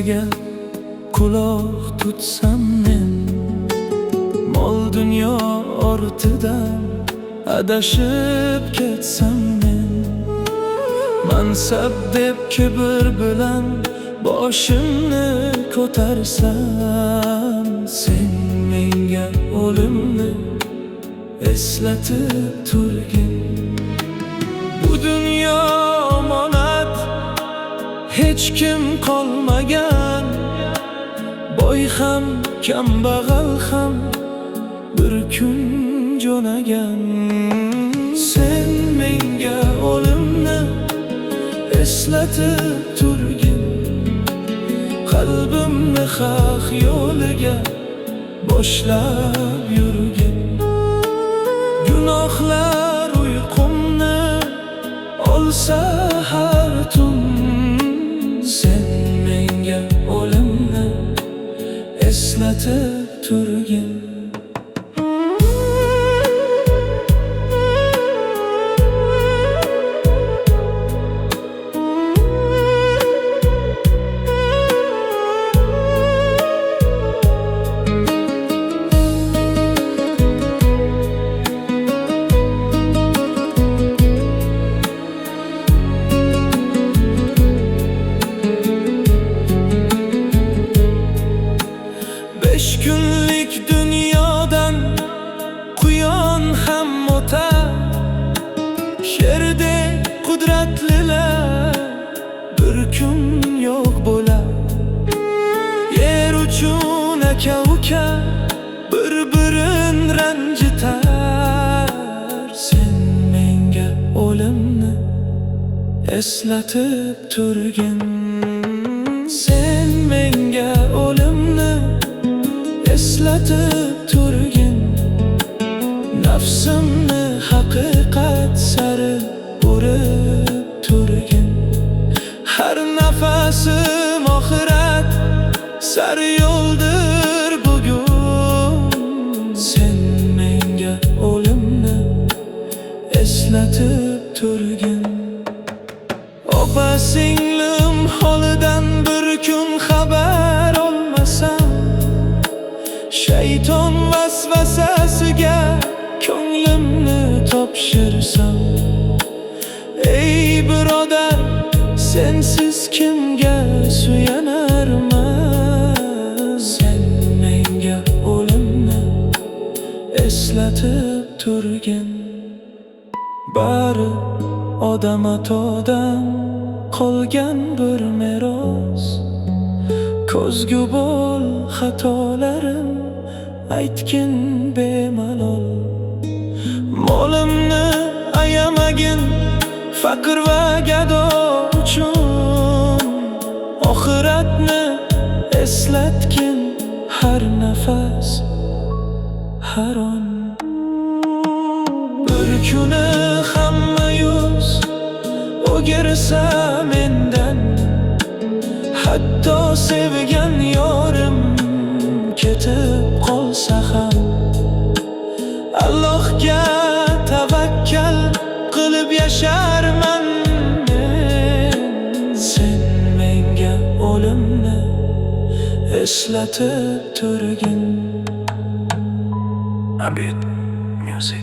so'ziga quloq tutsam men, mol dunyo ortidan adashib ketsam men, mansab deb kibr bilan boshimni ko'tarsam, sen menga o'limni eslatib turgin. Bu dunyo omonat, hech kim qolmagan, boy ham kambag'al ham bir kun jo'nagan. Sen menga o'limni eslatib turgin, qalbimni haq yo'liga boshlab yurgin. Gunohlar uyqumni olsa har tun, sen menga o'limni eslatib turgin. Besh kunlik dunyodan quyon ham o'tar, sherdek qudratlilar bir kun yo'q bo'lar. Yer uchun aka uka bir-birin ranjitar, sen menga o'limni eslatib turgin. Sen menga o'limni eslatib turgin, nafsimni haqiqat sari urib turgin. Har nafasim oxirat sari yo'ldir bugun, sen menga o'limni eslatib turgin. Opa singlim holidan bir kun xabar olmasam, shayton vasvasasiga ko'nglimni topshirsam, ey birodar, sensiz kimga suyanarman? Sen menga o'limni eslatib turgin. Bari odam atodan qolgan bir meros, ko'zgu bo'l xatolarim aytgin bemalol. Molimni ayamagin faqir va gado uchun, oxiratni eslatgin har nafas har on. Bir kuni hamma yuz o'girsa mendan, hatto sevgan yorim ketib qolsa ham, Allohga tavakkal qilib yasharman men. Sen menga o'limni eslatib turgin. Abid Music.